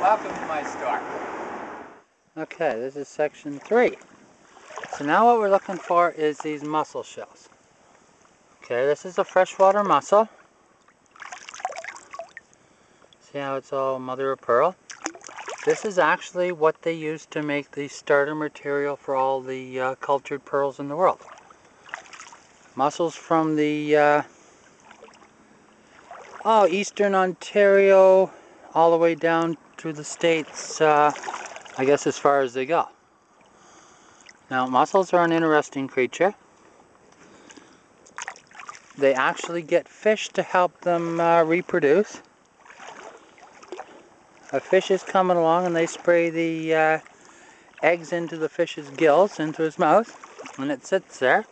Welcome to my store. Okay, this is section 3. So now what we're looking for is these mussel shells. Okay, this is a freshwater mussel. See how it's all mother of pearl? This is actually what they use to make the starter material for all the cultured pearls in the world. Mussels from the eastern Ontario all the way down to the States, I guess as far as they go. Now, mussels are an interesting creature. They actually get fish to help them reproduce. A fish is coming along and they spray the eggs into the fish's gills, into his mouth, and it sits there.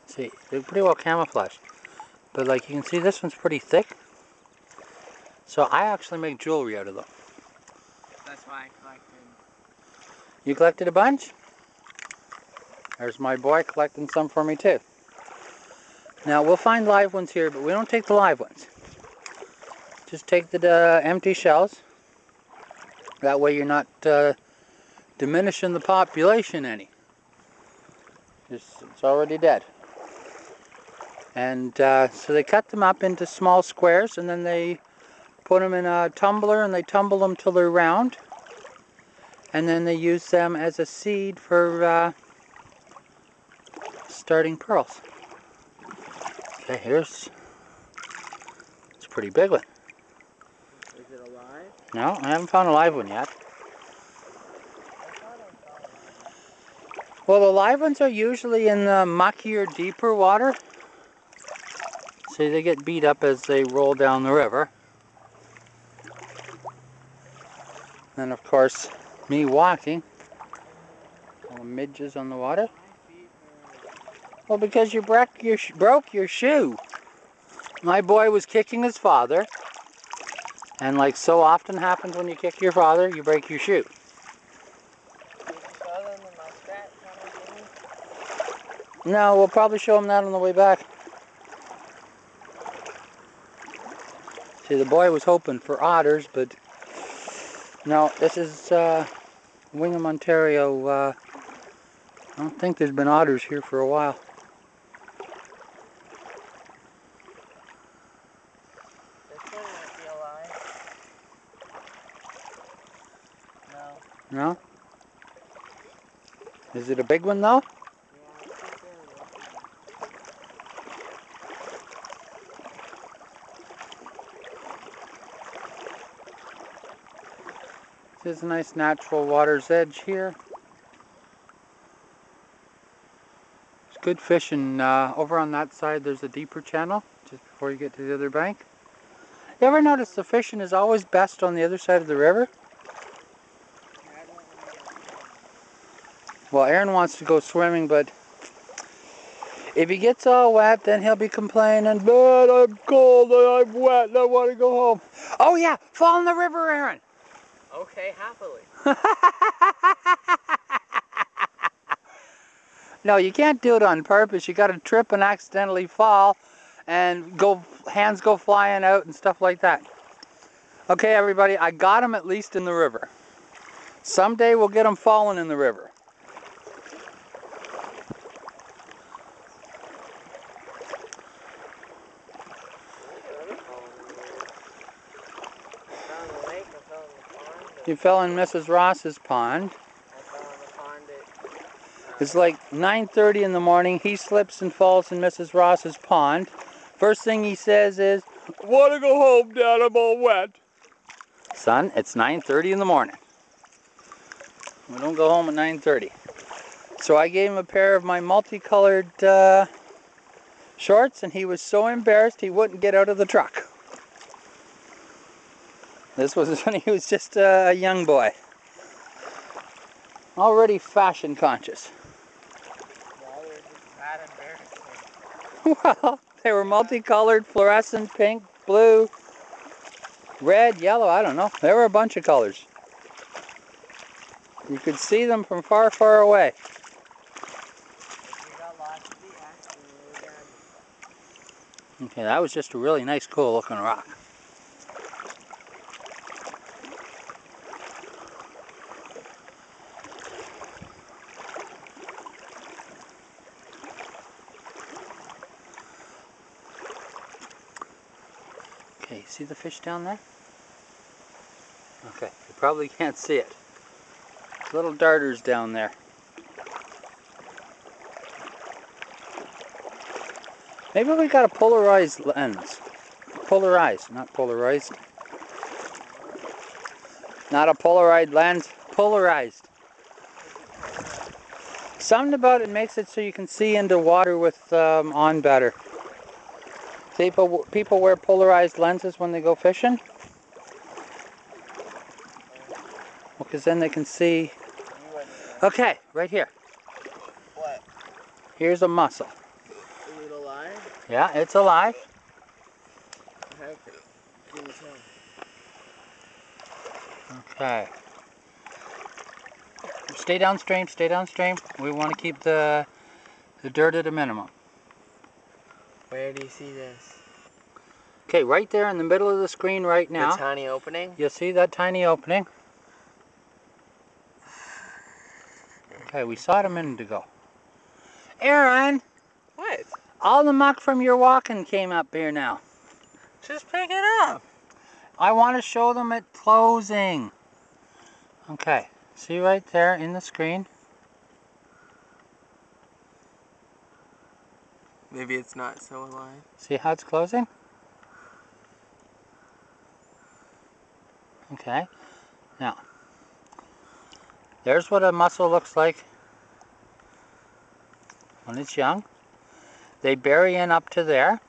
See, they're pretty well camouflaged. But like you can see, this one's pretty thick. So I actually make jewelry out of them. That's why I collected. You collected a bunch? There's my boy collecting some for me too. Now we'll find live ones here, but we don't take the live ones. Just take the empty shells. That way you're not diminishing the population any. It's already dead. And so they cut them up into small squares, and then they put them in a tumbler and they tumble them till they're round. And then they use them as a seed for starting pearls. Okay, it's a pretty big one. Is it alive? No, I haven't found a live one yet. Well, the live ones are usually in the muckier, deeper water. See, they get beat up as they roll down the river. Then, of course, me walking. All the midges on the water. Well, because you broke your shoe. My boy was kicking his father. And like so often happens when you kick your father, you break your shoe. No, we'll probably show him that on the way back. See, the boy was hoping for otters, but no, this is Wingham, Ontario. I don't think there's been otters here for a while. This one might be alive. No. No? Is it a big one though? This is a nice natural water's edge here. It's good fishing. Over on that side there's a deeper channel just before you get to the other bank. You ever notice the fishing is always best on the other side of the river? Well, Aaron wants to go swimming, but if he gets all wet, then he'll be complaining, "Dad, I'm cold and I'm wet and I want to go home." Oh yeah, fall in the river, Aaron. Okay, happily. No, you can't do it on purpose. You got to trip and accidentally fall and hands go flying out and stuff like that. Okay, everybody, I got him at least in the river. Someday we'll get him falling in the river. You fell in Mrs. Ross's pond. I fell in the pond It's like 9:30 in the morning. He slips and falls in Mrs. Ross's pond. First thing he says is, "I want to go home, Dad, I'm all wet." Son, it's 9:30 in the morning. We don't go home at 9:30. So I gave him a pair of my multicolored shorts, and he was so embarrassed he wouldn't get out of the truck. This was when he was just a young boy. Already fashion conscious. That embarrassing. Well, they were multicolored, fluorescent, pink, blue, red, yellow, I don't know. There were a bunch of colors. You could see them from far, far away. Okay, that was just a really nice, cool looking rock. Hey, see the fish down there? Okay, you probably can't see it. Little darters down there. Maybe we got a polarized lens. Polarized, not polarized. Not a polarized lens, polarized. Something about it makes it so you can see into water with on better. People wear polarized lenses when they go fishing. Because then they can see. Okay, right here. What? Here's a mussel. Is it alive? Yeah, it's alive. Okay. Can you tell? Okay. Stay downstream, stay downstream. We want to keep the dirt at a minimum. Where do you see this? Okay, right there in the middle of the screen right now. The tiny opening? You see that tiny opening? Okay, we saw it a minute ago. Aaron! What? All the muck from your walking came up here now. Just pick it up. I want to show them it closing. Okay, see right there in the screen? Maybe it's not so alive. See how it's closing? Okay, now, there's what a mussel looks like when it's young. They bury in up to there.